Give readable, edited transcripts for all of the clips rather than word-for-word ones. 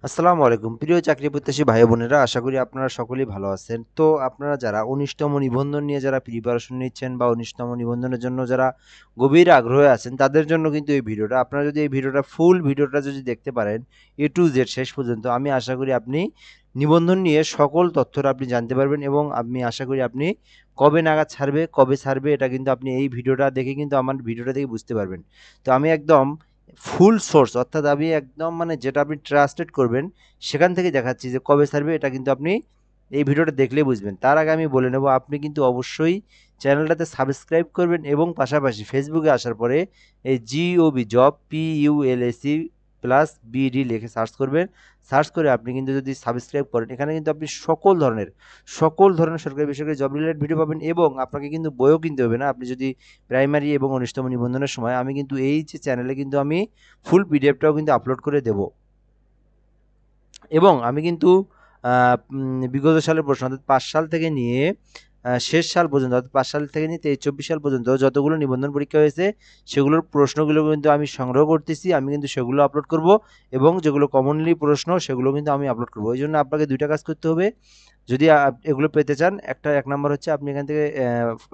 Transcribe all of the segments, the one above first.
আসসালামু আলাইকুম প্রিয় চাকরি প্রত্যাশী ভাই বোনেরা, আশা করি আপনারা সকলেই ভালো আছেন। তো আপনারা যারা ১৯তম নিবন্ধন নিয়ে যারা প্রিপারেশন নিচ্ছেন বা ১৯তম নিবন্ধনের জন্য যারা গভীর আগ্রহে আছেন, তাদের জন্য কিন্তু এই ভিডিওটা। আপনারা যদি এই ভিডিওটা ফুল ভিডিওটা যদি দেখতে পারেন A to Z শেষ পর্যন্ত, আমি আশা করি আপনি নিবন্ধন নিয়ে সকল তথ্যটা আপনি জানতে পারবেন এবং আমি আশা করি আপনি কবে নাগাদ ছাড়বে, কবে ছাড়বে এটা কিন্তু আপনি এই ভিডিওটা দেখে কিন্তু আমার ভিডিওটা দেখে বুঝতে পারবেন। তো আমি একদম ফুল সোর্স, অর্থাৎ আমি একদম মানে যেটা আপনি ট্রাস্টেড করবেন সেখান থেকে দেখাচ্ছি যে কবে ছাড়বে, এটা কিন্তু আপনি এই ভিডিওটা দেখলেই বুঝবেন। তার আগে আমি বলে নেব, আপনি কিন্তু অবশ্যই চ্যানেলটাতে সাবস্ক্রাইব করবেন এবং পাশাপাশি ফেসবুকে আসার পরে এই GOB job PULAC plus BD লিখে সার্চ করবেন। সার্চ করে আপনি কিন্তু যদি সাবস্ক্রাইব করেন, এখানে কিন্তু আপনি সকল ধরনের সরকারি বেসরকারি জব রিলেটেড ভিডিও পাবেন এবং আপনাকে কিন্তু বইও কিনতে হবে না। আপনি যদি প্রাইমারি এবং ১৯তম নিবন্ধনের সময় আমি কিন্তু এই যে চ্যানেলে কিন্তু আমি ফুল পিডিএফটাও কিন্তু আপলোড করে দেব এবং আমি কিন্তু বিগত সালের প্রশ্ন, অর্থাৎ ৫ সাল থেকে নিয়ে শেষ সাল পর্যন্ত, অর্থাৎ ৫ সাল থেকে নিয়ে ২৩-২৪ সাল পর্যন্ত যতগুলো নিবন্ধন পরীক্ষা হয়েছে সেগুলোর প্রশ্নগুলো কিন্তু আমি সংগ্রহ করতেছি। আমি কিন্তু সেগুলো আপলোড করব এবং যেগুলো কমনলি প্রশ্ন সেগুলো কিন্তু আমি আপলোড করব। এই জন্য আপনাকে ২টা কাজ করতে হবে যদি এগুলো পেতে চান। এক নাম্বার হচ্ছে আপনি এখান থেকে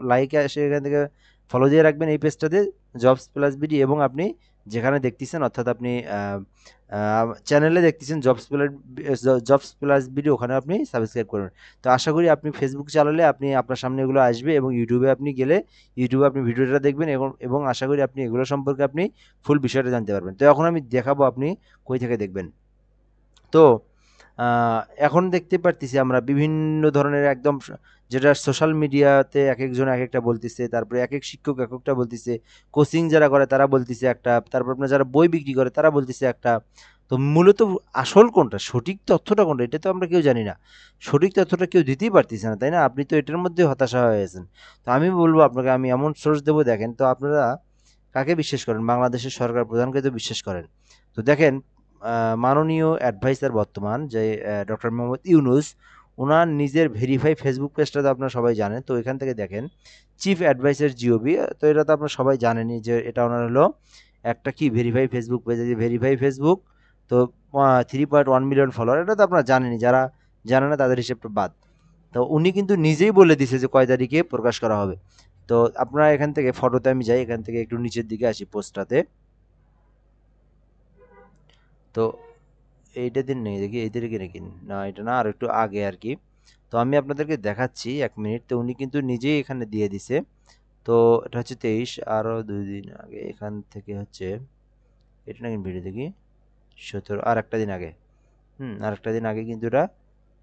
লাইকে এসে এখান থেকে ফলো দিয়ে রাখবেন এই পেজটাতে, জবস প্লাস বিডি, এবং আপনি যেখানে দেখতেছেন, অর্থাৎ আপনি চ্যানেলে দেখতেছেন জবস প্লাস বিডি, ওখানে আপনি সাবস্ক্রাইব করবেন। তো আশা করি আপনি ফেসবুক চালালে আপনি আপনার সামনে এগুলো আসবে এবং ইউটিউবে আপনি গেলে ইউটিউবে আপনি ভিডিওটা দেখবেন এবং আশা করি আপনি এগুলো সম্পর্কে আপনি ফুল বিষয়টা জানতে পারবেন। তো এখন আমি দেখাবো আপনি কই থেকে দেখবেন। তো এখন দেখতে পারতেছি আমরা বিভিন্ন ধরনের একদম যেটা সোশ্যাল মিডিয়াতে একেকজন একেকটা বলতেছে, তারপরে একেক শিক্ষক একেকটা বলতেছে, কোচিং যারা করে তারা বলতেছে একটা, তারপর আপনার যারা বই বিক্রি করে তারা বলতেছে একটা। তো মূলত আসল কোনটা, সঠিক তথ্যটা কোনটা, এটা তো আমরা কেউ জানি না। সঠিক তথ্যটা কেউ দিতেই পারতেছে না, তাই না? আপনি তো এটার মধ্যে হতাশা হয়ে গেছেন। তো আমি বলবো আপনাকে, আমি এমন সোর্স দেবো, দেখেন তো আপনারা কাকে বিশ্বাস করেন? বাংলাদেশের সরকার প্রধানকে তো বিশ্বাস করেন। তো দেখেন, মাননীয় অ্যাডভাইসার বর্তমান যে ডক্টর মোহাম্মদ ইউনুস, ওনার নিজের ভেরিফাই ফেসবুক পেজটা তো আপনারা সবাই জানেন। তো এখান থেকে দেখেন চিফ অ্যাডভাইসার জিওবি, তো এটা তো আপনারা সবাই জানেনই যে এটা ওনার হলো একটা কি ভেরিফাই ফেসবুক পেজ, যে ভেরিফাই ফেসবুক। তো 3.1 মিলিয়ন ফলোয়ার, এটা তো আপনারা জানেনই, যারা জানে না তাদের হিসেবটা বাদ। তো উনি কিন্তু নিজেই বলে দিছে যে কয় তারিখে প্রকাশ করা হবে। তো আপনারা এখান থেকে ফটোতে আমি যাই, এখান থেকে একটু নিচের দিকে আসি পোস্টটাতে। তো এইটা দিন নেই দেখি, এই তারিখে নাকি না, এটা না, আর একটু আগে আর কি। তো আমি আপনাদেরকে দেখাচ্ছি 1 মিনিট। তো উনি কিন্তু নিজেই এখানে দিয়ে দিছে। তো এটা হচ্ছে 23, আরও 2 দিন আগে এখান থেকে হচ্ছে, এটা নাকি ভিডিও দেখি 17, আর একটা দিন আগে। আর একটা দিন আগে কিন্তু এটা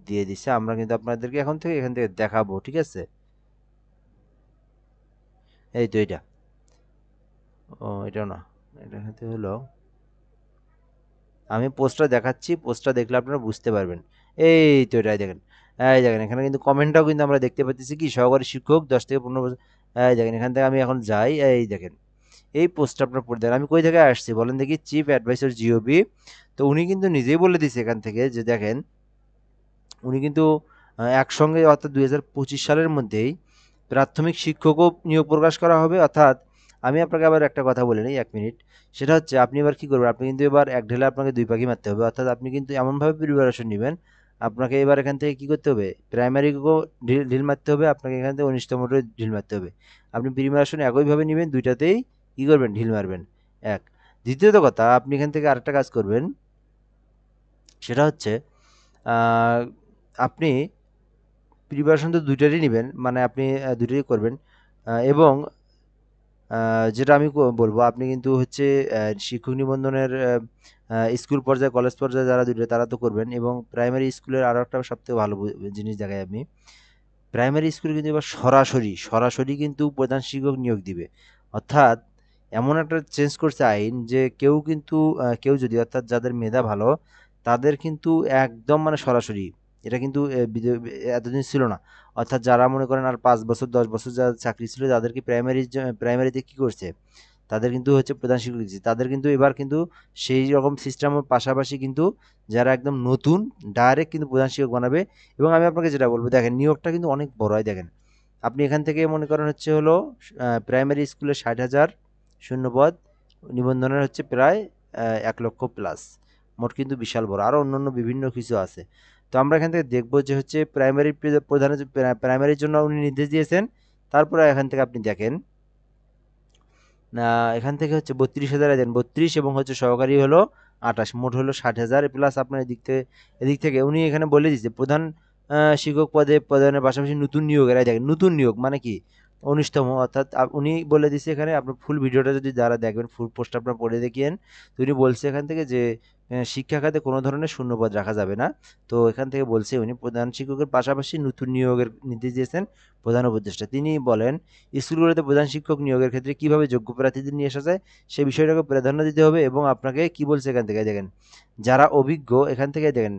দিয়ে দিছে। আমরা কিন্তু আপনাদেরকে এখান থেকে দেখাবো, ঠিক আছে? এই তো এটা, ও এটাও না, এটা হতে হলো, আমি পোস্টটা দেখাচ্ছি, পোস্টটা দেখলে আপনারা বুঝতে পারবেন। এই তো এটাই দেখেন, এই দেখেন এখানে কিন্তু কমেন্টটাও কিন্তু আমরা দেখতে পাচ্ছি কি, সহকারী শিক্ষক 10 থেকে 15 বছর। এই দেখেন এখান থেকে আমি এখন যাই, এই দেখেন এই পোস্টটা আপনার পড়ে দেখেন আমি কই থেকে আসছি বলেন দেখি, চিফ অ্যাডভাইসার জিওবি। তো উনি কিন্তু নিজেই বলে দিছে এখান থেকে যে দেখেন, উনি কিন্তু একসঙ্গে, অর্থাৎ 2025 সালের মধ্যেই প্রাথমিক শিক্ষকও নিয়োগ প্রকাশ করা হবে। অর্থাৎ আমি আপনাকে আবার একটা কথা বলে নিই 1 মিনিট। সেটা হচ্ছে আপনি এবার কি করবেন, আপনি কিন্তু এবার এক ঢেলে আপনাকে দুই পাখি মারতে হবে। অর্থাৎ আপনি কিন্তু এমনভাবে প্রিপারেশন নেবেন, আপনাকে এবার এখান থেকে কি করতে হবে, প্রাইমারিকেও ঢিল ঢিল মারতে হবে, আপনাকে এখান থেকে 19তমটাও ঢিল মারতে হবে। আপনি প্রিপারেশন একইভাবে নেবেন, দুইটাতেই কি করবেন, ঢিল মারবেন। এক, দ্বিতীয়ত কথা, আপনি এখান থেকে আরেকটা কাজ করবেন, সেটা হচ্ছে আহ, আপনি প্রিপারেশন তো দুইটারই নেবেন, মানে আপনি দুইটাই করবেন। এবং যেটা আমি বলবো, আপনি কিন্তু হচ্ছে শিক্ষক নিবন্ধনের স্কুল পর্যায়ে কলেজ পর্যায়ে যারা দুটো তারা তো করবেন, এবং প্রাইমারি স্কুলের আরও একটা সবথেকে ভালো জিনিস দেখায় আমি, প্রাইমারি স্কুলে কিন্তু এবার সরাসরি সরাসরি কিন্তু প্রধান শিক্ষক নিয়োগ দিবে। অর্থাৎ এমন একটা চেঞ্জ করছে আইন যে কেউ কিন্তু কেউ যদি, অর্থাৎ যাদের মেধা ভালো তাদের কিন্তু একদম মানে সরাসরি, এটা কিন্তু এতদিন ছিল না। অর্থাৎ যারা মনে করেন আর 5 বছর 10 বছর যারা চাকরি ছিল, তাদেরকে প্রাইমারিতে কি করছে, তাদের কিন্তু হচ্ছে প্রধান শিক্ষক দিচ্ছে। তাদের কিন্তু এবার কিন্তু সেই রকম সিস্টেমের পাশাপাশি কিন্তু যারা একদম নতুন ডাইরেক্ট কিন্তু প্রধান শিক্ষক বানাবে। এবং আমি আপনাকে যেটা বলবো, দেখেন নিয়োগটা কিন্তু অনেক বড় হয়। দেখেন আপনি এখান থেকে মনে করেন হচ্ছে হলো প্রাইমারি স্কুলে 60,000 শূন্যপদ, নিবন্ধনের হচ্ছে প্রায় 1 লক্ষ প্লাস। মোট কিন্তু বিশাল বড়, আরও অন্যান্য বিভিন্ন কিছু আছে। তো আমরা এখান থেকে দেখবো যে হচ্ছে প্রাইমারির জন্য উনি নির্দেশ দিয়েছেন। তারপরে এখান থেকে আপনি দেখেন এখান থেকে হচ্ছে 32,000 দেন 32 এবং হচ্ছে সহকারী হলো 28, মোট হলো 60,000 প্লাস আপনার এদিক থেকে উনি এখানে বলে দিচ্ছে প্রধান শিক্ষক পদে প্রদানের পাশাপাশি নতুন নিয়োগের দেখেন নতুন নিয়োগ মানে কি 19তম, অর্থাৎ উনি বলে দিচ্ছে এখানে আপনার ফুল ভিডিওটা যদি যারা দেখবেন ফুল পোস্ট আপনার পড়ে দেখিয়েন, তো উনি বলছে এখান থেকে যে শিক্ষা খাতে কোনো ধরনের শূন্যপদ রাখা যাবে না। তো এখান থেকে বলছে উনি প্রধান শিক্ষকের পাশাপাশি নতুন নিয়োগের নির্দেশ দিয়েছেন প্রধান উপদেষ্টা। তিনি বলেন স্কুলগুলোতে প্রধান শিক্ষক নিয়োগের ক্ষেত্রে কিভাবে যোগ্য প্রার্থীদের নিয়ে আসা যায় সেই বিষয়টাকে প্রাধান্য দিতে হবে এবং আপনাকে কি বলছে এখান থেকে দেখেন যারা অভিজ্ঞ এখান থেকে দেখেন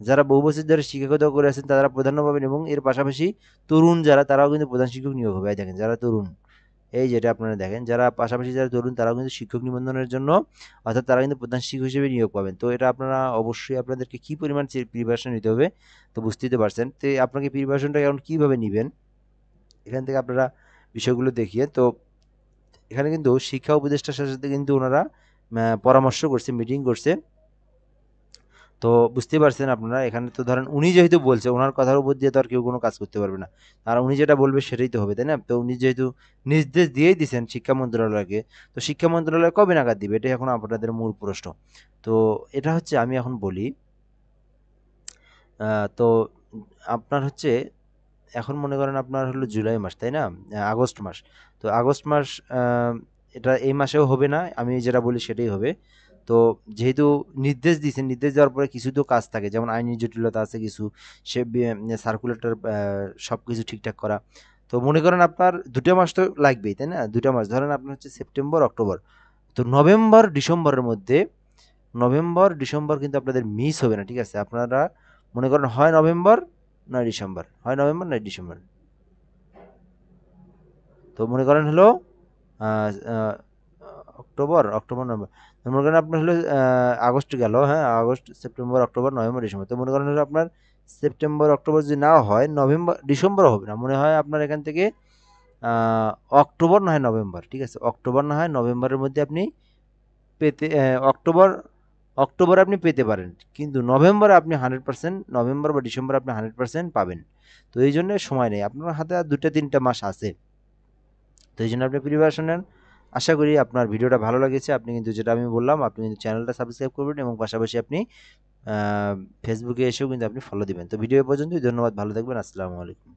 যারা বহু বছর ধরে শিক্ষকতা করে আছেন তারা প্রাধান্য পাবেন এবং এর পাশাপাশি তরুণ যারা তারাও কিন্তু প্রধান শিক্ষক নিয়োগ হবে। দেখেন যারা তরুণ এই যেটা আপনারা দেখেন যারা পাশাপাশি যারা তরুণ তারাও কিন্তু শিক্ষক নিবন্ধনের জন্য অর্থাৎ তারা কিন্তু প্রধান শিক্ষক হিসেবে নিয়োগ পাবেন। তো এটা আপনারা অবশ্যই আপনাদেরকে কি পরিমাণ প্রিপারেশন নিতে হবে তো বুঝতেই তো পারছেন। তো আপনাকে প্রিপারেশনটা এখন কীভাবে নেবেন এখান থেকে আপনারা বিষয়গুলো দেখিয়ে তো এখানে কিন্তু শিক্ষা উপদেষ্টার সাথে কিন্তু ওনারা পরামর্শ করছে, মিটিং করছে। তো বুঝতেই পারছেন আপনারা এখানে তো ধরেন উনি যেহেতু বলছে ওনার কথার উপর দিয়ে তো আর কেউ কোনো কাজ করতে পারবে না, আর উনি যেটা বলবে সেটাই তো হবে, তাই না? তো উনি যেহেতু নির্দেশ দিয়েই দিয়েছেন শিক্ষা মন্ত্রণালয়কে, তো শিক্ষা মন্ত্রণালয় কবে নাগাদ দিবে এটাই এখন আপনাদের মূল প্রশ্ন। তো এটা হচ্ছে আমি এখন বলি তো আপনার হচ্ছে এখন মনে করেন আপনার হলো জুলাই মাস, তাই না? আগস্ট মাস। তো আগস্ট মাস এটা এই মাসেও হবে না, আমি যেটা বলি সেটাই হবে। তো যেহেতু নির্দেশ দিয়েছেন, নির্দেশ দেওয়ার পরে কিছু তো কাজ থাকে, যেমন আইনি জটিলতা আছে কিছু, সে সার্কুলেটর সব কিছু ঠিকঠাক করা। তো মনে করেন আপনার 2টা মাস তো লাগবেই, তাই না? 2টা মাস ধরেন আপনার হচ্ছে সেপ্টেম্বর, অক্টোবর। তো নভেম্বর, ডিসেম্বরের মধ্যে নভেম্বর, ডিসেম্বর কিন্তু আপনাদের মিস হবে না, ঠিক আছে? আপনারা মনে করেন হয় নভেম্বর নয় ডিসেম্বর, হয় নভেম্বর নয় ডিসেম্বর। তো মনে করেন হলো আহ, আহ, অক্টোবর, নভেম্বর, তো মনে করেন আপনার হলো আগস্ট গেল, হ্যাঁ, August, September, October, November, December. তো মনে করেন হলো আপনার সেপ্টেম্বর, অক্টোবর যদি না হয় নভেম্বর, ডিসেম্বরও হবে না, মনে হয় আপনার এখান থেকে আহ, অক্টোবর না হয় নভেম্বর, ঠিক আছে? অক্টোবর না হয় নভেম্বরের মধ্যে আপনি পেতে অক্টোবরে আপনি পেতে পারেন, কিন্তু নভেম্বরে আপনি 100%, নভেম্বর বা ডিসেম্বর আপনি 100% পাবেন। তো এই জন্য সময় নেই, আপনার হাতে আর 2-3টা মাস আছে। তো এই জন্য আপনি প্রিপারেশন নেন। আশা করি আপনার ভিডিওটা ভালো লেগেছে। আপনি কিন্তু যেটা আমি বললাম আপনি কিন্তু চ্যানেলটা সাবস্ক্রাইব করবেন এবং পাশাপাশি আপনি ফেসবুকে এসেও কিন্তু আপনি ফলো দিবেন। তো ভিডিও পর্যন্তই, ধন্যবাদ, ভালো থাকবেন, আসসালামু আলাইকুম।